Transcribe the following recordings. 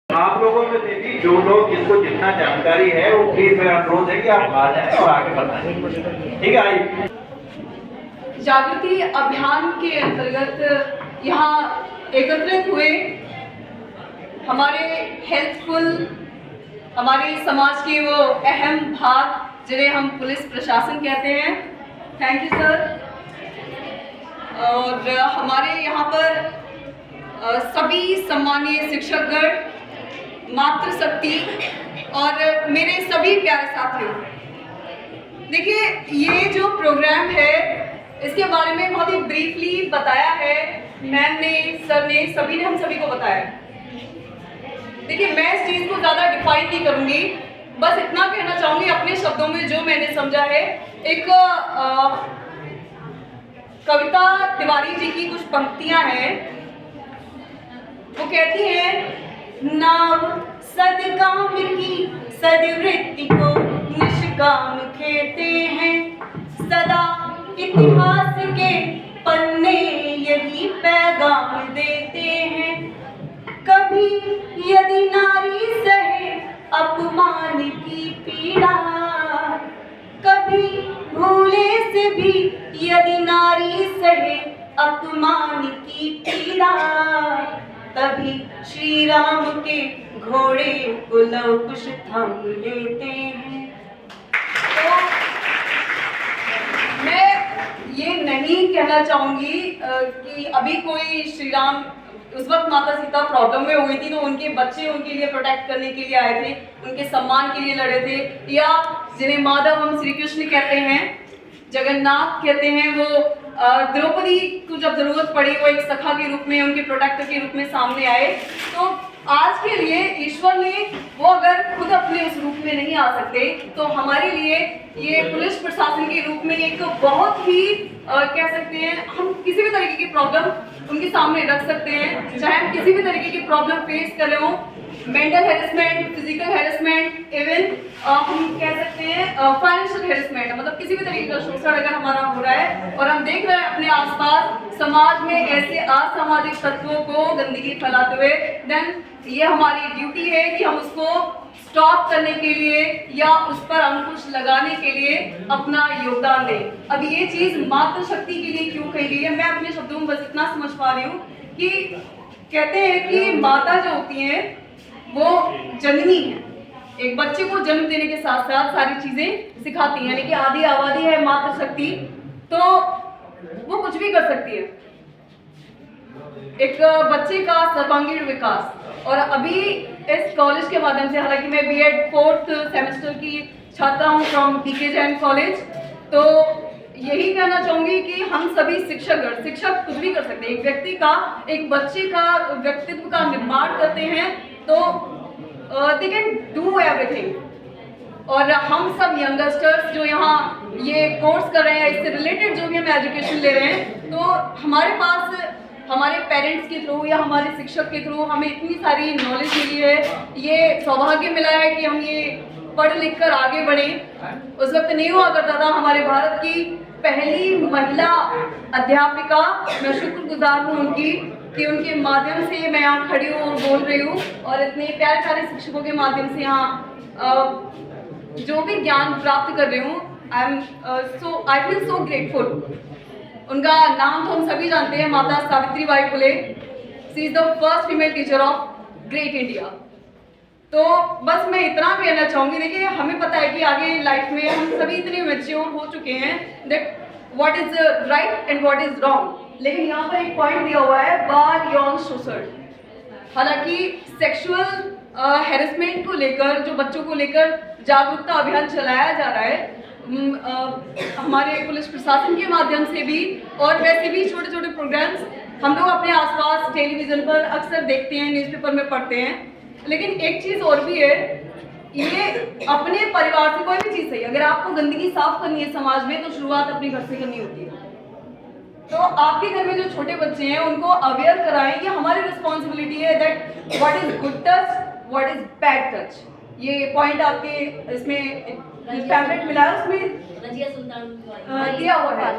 आप लोगों में से भी जो लोग जिनको जितना जानकारी है वो प्लीज मेरा अनुरोध है कि आप आ जाएं और आगे बढ़ाएं। ठीक है, आइए। जागृति अभियान के अंतर्गत यहाँ एकत्रित हुए हमारे हेल्पफुल, हमारे समाज के वो अहम भाग जिन्हें हम पुलिस प्रशासन कहते हैं। Thank you sir. और हमारे यहाँ पर सभी सम्मानीय शिक्षकगण, मातृशक्ति और मेरे सभी प्यारे साथियों, देखिए ये जो प्रोग्राम है इसके बारे में बहुत ही ब्रीफली बताया है मैम ने, सर ने, सभी ने, हम सभी को बताया। देखिए मैं इस चीज़ को ज़्यादा डिफाइन नहीं करूँगी, बस इतना कहना चाहूँगी अपने शब्दों में जो मैंने समझा है। एक कविता तिवारी जी की कुछ पंक्तियाँ हैं, वो कहती हैं, नाव सदकाम की सदवृत्ति को निष्काम कहते हैं, सदा इतिहास के पन्ने यही पैगाम देते हैं। कभी यदि नारी सहे अपमान की पीड़ा, कभी भूले से भी यदि नारी सहे अपमान की पीड़ा, तभी श्री राम के घोड़े को लव कुश थाम लेते हैं। तो मैं ये नहीं कहना चाहूंगी कि अभी कोई श्री राम, उस वक्त माता सीता प्रॉब्लम में हुई थी तो उनके बच्चे उनके लिए प्रोटेक्ट करने के लिए आए थे, उनके सम्मान के लिए लड़े थे, या जिन्हें माधव हम श्री कृष्ण कहते हैं, जगन्नाथ कहते हैं, वो द्रौपदी को जब जरूरत पड़ी वो एक सखा के रूप में, उनके प्रोटेक्टर के रूप में सामने आए। तो आज के लिए ईश्वर ने, वो अगर खुद अपने उस रूप में नहीं आ सकते तो हमारे लिए ये पुलिस प्रशासन के रूप में एक बहुत ही कह सकते हैं, हम किसी भी तरीके की प्रॉब्लम उनके सामने रख सकते हैं, चाहे हम किसी भी तरीके की प्रॉब्लम फेस कर रहे हो, mental harassment, physical harassment, even हम कह सकते हैं फाइनेंशियल हैरेसमेंट, मतलब किसी भी तरीके का शोषण अगर हमारा हो रहा है और हम देख रहे हैं अपने आसपास समाज में ऐसे असामाजिक तत्वों को गंदगी फैलाते हुए, देन ये हमारी ड्यूटी है कि हम उसको स्टॉप करने के लिए या उस पर अंकुश लगाने के लिए अपना योगदान दें। अब ये चीज़ मातृशक्ति के लिए क्यों कही गई है, मैं अपने शब्दों में बस इतना समझ पा रही हूँ कि कहते हैं कि माता जो होती हैं वो जननी है, एक बच्चे को जन्म देने के साथ साथ सारी चीजें सिखाती हैं, यानी कि आदि आबादी है मातृशक्ति, तो वो कुछ भी कर सकती है एक बच्चे का सर्वांगीण विकास। और अभी इस कॉलेज के माध्यम से, हालांकि मैं बीएड 4th सेमेस्टर की छात्रा हूँ फ्रॉम पीके जैन कॉलेज, तो यही कहना चाहूंगी कि हम सभी शिक्षक कुछ भी कर सकते हैं, एक व्यक्ति का, एक बच्चे का व्यक्तित्व का निर्माण करते हैं तो दे कैन डू एवरीथिंग। और हम सब यंगस्टर्स जो यहाँ ये कोर्स कर रहे हैं, इससे रिलेटेड जो भी हम एजुकेशन ले रहे हैं, तो हमारे पास हमारे पेरेंट्स के थ्रू या हमारे शिक्षक के थ्रू हमें इतनी सारी नॉलेज मिली है, ये सौभाग्य मिला है कि हम ये पढ़ लिख कर आगे बढ़े। उस वक्त नहीं हुआ करता था। हमारे भारत की पहली महिला अध्यापिका, मैं शुक्रगुजार हूँ उनकी कि उनके माध्यम से मैं यहाँ खड़ी हूँ और बोल रही हूँ, और इतने प्यारे प्यारे शिक्षकों के माध्यम से यहाँ जो भी ज्ञान प्राप्त कर रही हूँ, आई फील सो ग्रेटफुल। उनका नाम तो हम सभी जानते हैं, माता Savitribai Phule. She is the first female teacher of great India. तो बस मैं इतना कहना चाहूँगी, देखिए हमें पता है कि आगे लाइफ में हम सभी इतने मैच्योर हो चुके हैं that what is right and what is wrong, लेकिन यहाँ पर एक पॉइंट दिया हुआ है, बाल यौन शोषण। हालांकि सेक्सुअल हैरेसमेंट को लेकर, जो बच्चों को लेकर जागरूकता अभियान चलाया जा रहा है हमारे पुलिस प्रशासन के माध्यम से भी, और वैसे भी छोटे छोटे प्रोग्राम्स हम लोग अपने आसपास टेलीविज़न पर अक्सर देखते हैं, न्यूज़पेपर में पढ़ते हैं। लेकिन एक चीज़ और भी है, ये अपने परिवार से, कोई भी चीज़ सही, अगर आपको गंदगी साफ करनी है समाज में तो शुरुआत अपने घर से करनी होती है। तो आपके घर में जो छोटे बच्चे हैं उनको अवेयर कराएं, ये हमारी रिस्पॉन्सिबिलिटी है that what is good touch, what is bad touch. ये पॉइंट आपके इसमें पैम्फलेट मिला है, उसमें दिया हुआ है,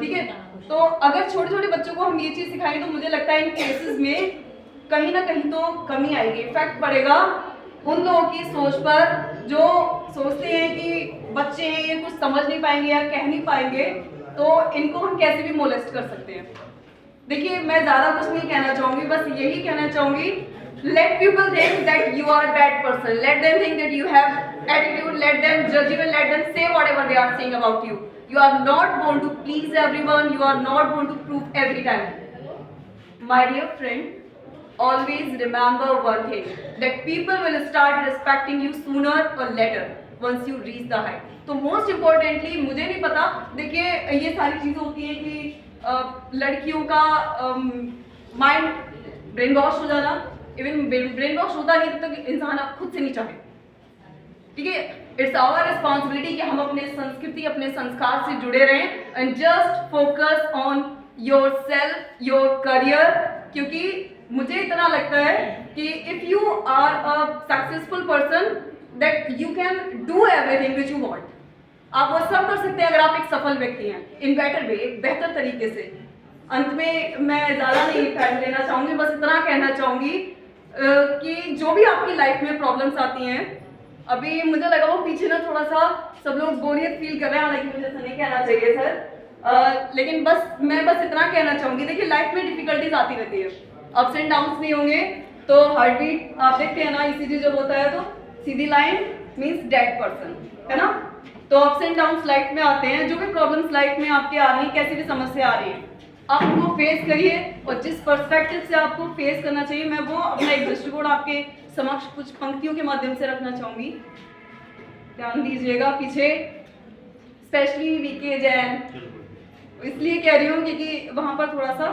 ठीक है। तो अगर छोटे छोटे बच्चों को हम ये चीज़ सिखाएं तो मुझे लगता है इन केसेस में कहीं ना कहीं तो कमी आएगी, इफेक्ट पड़ेगा उन लोगों की सोच पर जो सोचते हैं कि बच्चे हैं ये कुछ समझ नहीं पाएंगे या कह नहीं पाएंगे, तो इनको हम कैसे भी मोलेस्ट कर सकते हैं। देखिए मैं ज़्यादा कुछ नहीं कहना चाहूँगी, बस यही कहना चाहूँगी, let people think that you are a bad person, let them think that you have attitude, let them judge you and let them say whatever they are saying about you. You are not born to please everyone, you are not born to prove every time. My dear friend, always remember one thing, that people will start respecting you sooner or later once you reach the height. तो most importantly मुझे नहीं पता, देखिए ये सारी चीज़ें होती हैं कि लड़कियों का माइंड ब्रेन वॉश हो जाना, इवन ब्रेन वॉश होता नहीं तब तक इंसान आप खुद से नहीं चाहे, ठीक है। इट्स आवर रिस्पॉन्सिबिलिटी कि हम अपने संस्कृति अपने संस्कार से जुड़े रहें and just focus on yourself, your career, क्योंकि मुझे इतना लगता है कि if you are a successful person that you can do everything which you want, आप वो सब कर सकते हैं अगर आप एक सफल व्यक्ति हैं, इन बेटर वे, एक बेहतर तरीके से। अंत में मैं ज़्यादा नहीं टाइम लेना चाहूँगी, बस इतना कहना चाहूँगी कि जो भी आपकी लाइफ में प्रॉब्लम्स आती हैं, अभी मुझे लगा वो पीछे ना थोड़ा सा सब लोग बोरियत फील कर रहे हैं, हालांकि मुझे ऐसा नहीं कहना चाहिए सर, लेकिन मैं बस इतना कहना चाहूँगी, देखिए लाइफ में डिफिकल्टीज आती रहती है, अप्स एंड डाउन्स नहीं होंगे, तो हार्ट बीट आप देखते हैं ना, ईसीजी जब होता है तो सीधी लाइन मीन्स डेड पर्सन, है ना। तो अप्स एंड डाउन्स लाइफ में आते हैं, जो भी प्रॉब्लम्स लाइफ में आपके आ रही है, कैसी भी समस्या आ रही है, आप उनको फेस करिए, और जिस पर्सपेक्टिव से आपको फेस करना चाहिए, मैं वो अपना एक दृष्टिकोण आपके समक्ष कुछ पंक्तियों के माध्यम से रखना चाहूँगी। ध्यान दीजिएगा पीछे, स्पेशली वीके जैन, इसलिए कह रही हूँ क्योंकि वहाँ पर थोड़ा सा,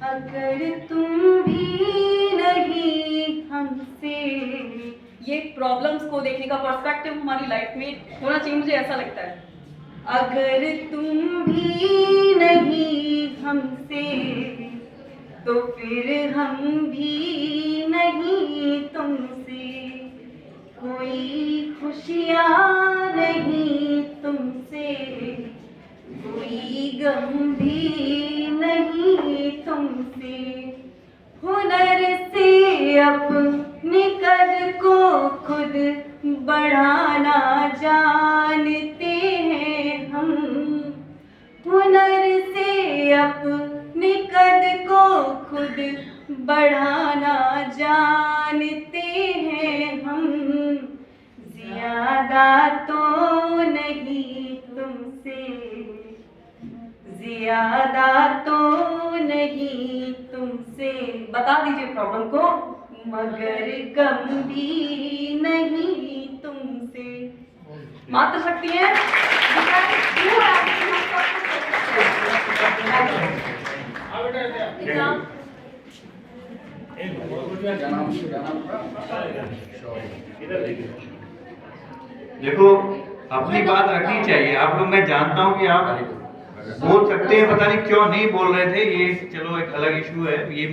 अगर तुम भी नहीं हमसे, ये प्रॉब्लम्स को देखने का पर्सपेक्टिव हमारी लाइफ में होना चाहिए, मुझे ऐसा लगता है। अगर तुम भी नहीं हमसे तो फिर हम भी नहीं तुमसे, कोई खुशियाँ नहीं तुमसे, कोई गम भी नहीं तुमसे, हुनर से अपने कद को खुद बढ़ाना जानते हैं हम, हुनर से अपने कद को खुद बढ़ाना जानते हैं हम, ज्यादा तो नहीं तुमसे, ज्यादा तो नहीं तुमसे, बता दीजिए प्रॉब्लम को, मगर गम भी नहीं तुमसे। मात्र शक्ति है, देखो अपनी बात रखनी चाहिए। आप लोग, मैं जानता हूँ कि आप बोल सकते हैं, पता नहीं क्यों नहीं बोल रहे थे, ये चलो एक अलग इशू है, ये